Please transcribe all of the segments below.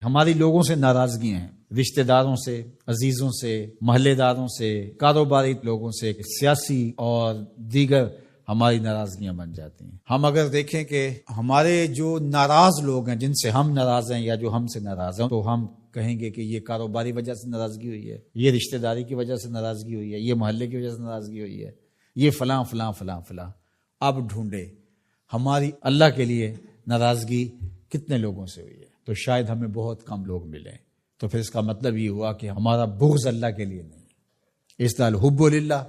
ہماری لوگوں سے ناراضگیاں ہیں، رشتہ داروں سے، عزیزوں سے، محلے داروں سے، کاروباری لوگوں سے، سیاسی اور دیگر ہماری ناراضگیاں بن جاتی ہیں۔ ہم اگر دیکھیں کہ ہمارے جو ناراض لوگ ہیں، جن سے ہم ناراض ہیں یا جو ہم سے ناراض ہیں، تو ہم کہیں گے کہ یہ کاروباری وجہ سے ناراضگی ہوئی ہے، یہ رشتہ داری کی وجہ سے ناراضگی ہوئی ہے، یہ محلے کی وجہ سے ناراضگی ہوئی ہے، یہ فلاں فلاں فلاں فلاں۔ اب ڈھونڈے ہماری اللہ کے لیے ناراضگی کتنے لوگوں سے ہوئی ہے، تو شاید ہمیں بہت کم لوگ ملیں۔ تو پھر اس کا مطلب یہ ہوا کہ ہمارا بغض اللہ کے لیے نہیں ہے۔ اس طرح حب للہ،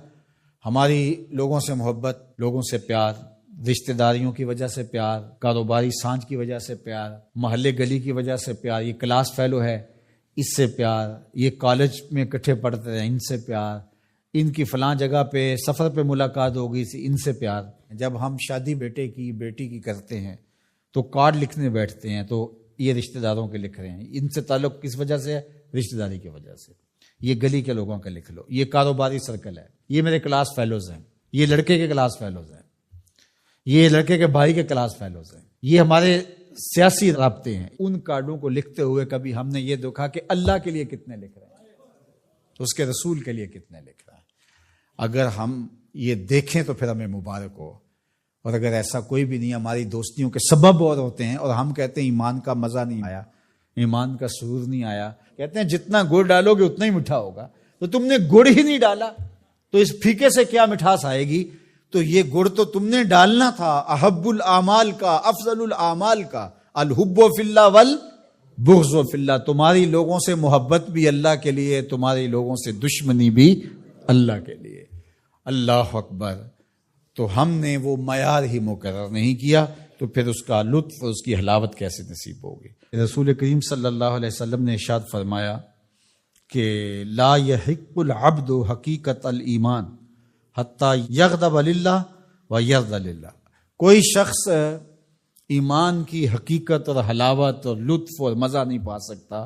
ہماری لوگوں سے محبت، لوگوں سے پیار، رشتہ داریوں کی وجہ سے پیار، کاروباری سانجھ کی وجہ سے پیار، محلے گلی کی وجہ سے پیار، یہ کلاس فیلو ہے اس سے پیار، یہ کالج میں اکٹھے پڑھتے ہیں ان سے پیار، ان کی فلاں جگہ پہ سفر پہ ملاقات ہوگی ان سے پیار۔ جب ہم شادی بیٹے کی بیٹی کی کرتے ہیں تو کارڈ لکھنے بیٹھتے ہیں تو یہ رشتہ داروں کے لکھ رہے ہیں، ان سے تعلق کس وجہ سے ہے؟ رشتہ داری کی وجہ سے۔ یہ گلی کے لوگوں کا لکھ لو، یہ کاروباری سرکل ہے، یہ میرے کلاس فیلوز ہیں، یہ لڑکے کے کلاس فیلوز ہیں، یہ لڑکے کے بھائی کے کلاس فیلوز ہیں، یہ ہمارے سیاسی رابطے ہیں۔ ان کارڈوں کو لکھتے ہوئے کبھی ہم نے یہ دیکھا کہ اللہ کے لیے کتنے لکھ رہے ہیں، اس کے رسول کے لیے کتنے لکھ رہے ہیں؟ اگر ہم یہ دیکھیں تو پھر ہمیں مبارک ہو، اور اگر ایسا کوئی بھی نہیں، ہماری دوستیوں کے سبب اور ہوتے ہیں، اور ہم کہتے ہیں ایمان کا مزہ نہیں آیا، ایمان کا سرور نہیں آیا، کہتے ہیں جتنا گڑ ڈالو گے اتنا ہی میٹھا ہوگا، تو تم نے گڑ ہی نہیں ڈالا تو اس پھیکے سے کیا مٹھاس آئے گی؟ تو یہ گڑ تو تم نے ڈالنا تھا۔ احب الاعمال کا، افضل الاعمال کا، الحب فی اللہ والبغض فی اللہ، تمہاری لوگوں سے محبت بھی اللہ کے لیے، تمہاری لوگوں سے دشمنی بھی اللہ کے لیے۔ اللہ اکبر۔ تو ہم نے وہ معیار ہی مقرر نہیں کیا، تو پھر اس کا لطف، اس کی حلاوت کیسے نصیب ہوگی؟ رسول کریم صلی اللہ علیہ وسلم نے ارشاد فرمایا کہ لا یحق العبد حقیقت الایمان حتی یغضب للہ و یرضى للہ، کوئی شخص ایمان کی حقیقت اور حلاوت اور لطف اور مزہ نہیں پا سکتا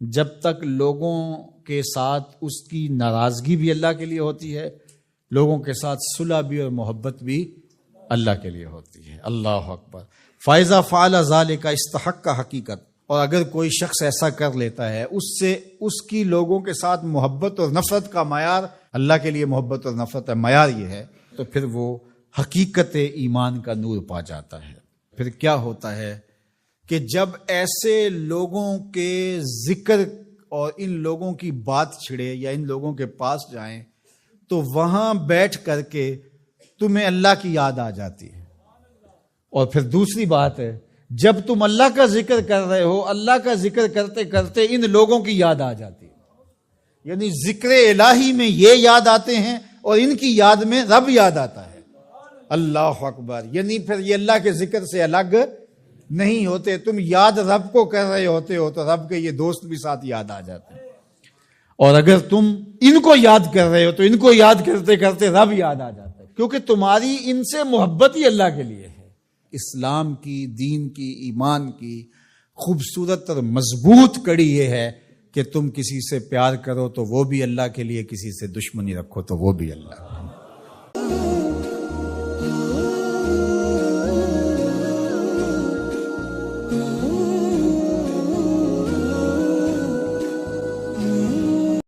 جب تک لوگوں کے ساتھ اس کی ناراضگی بھی اللہ کے لیے ہوتی ہے، لوگوں کے ساتھ صلح بھی اور محبت بھی اللہ کے لیے ہوتی ہے۔ اللہ اکبر۔ فَإِذَا فَعَلَ ذَلِكَ اسْتَحَقَّ حقیقت، اور اگر کوئی شخص ایسا کر لیتا ہے، اس سے اس کی لوگوں کے ساتھ محبت اور نفرت کا معیار، اللہ کے لیے محبت اور نفرت ہے معیار یہ ہے، تو پھر وہ حقیقت ایمان کا نور پا جاتا ہے۔ پھر کیا ہوتا ہے کہ جب ایسے لوگوں کے ذکر اور ان لوگوں کی بات چھڑے یا ان لوگوں کے پاس جائیں تو وہاں بیٹھ کر کے تمہیں اللہ کی یاد آ جاتی ہے۔ اور پھر دوسری بات ہے، جب تم اللہ کا ذکر کر رہے ہو، اللہ کا ذکر کرتے کرتے ان لوگوں کی یاد آ جاتی ہے، یعنی ذکر الہی میں یہ یاد آتے ہیں اور ان کی یاد میں رب یاد آتا ہے۔ اللہ اکبر۔ یعنی پھر یہ اللہ کے ذکر سے الگ نہیں ہوتے، تم یاد رب کو کر رہے ہوتے ہو تو رب کے یہ دوست بھی ساتھ یاد آ جاتے ہیں، اور اگر تم ان کو یاد کر رہے ہو تو ان کو یاد کرتے کرتے رب یاد آ جاتا ہے، کیونکہ تمہاری ان سے محبت ہی اللہ کے لیے ہے۔ اسلام کی، دین کی، ایمان کی خوبصورت اور مضبوط کڑی یہ ہے کہ تم کسی سے پیار کرو تو وہ بھی اللہ کے لیے، کسی سے دشمنی رکھو تو وہ بھی اللہ کے لیے۔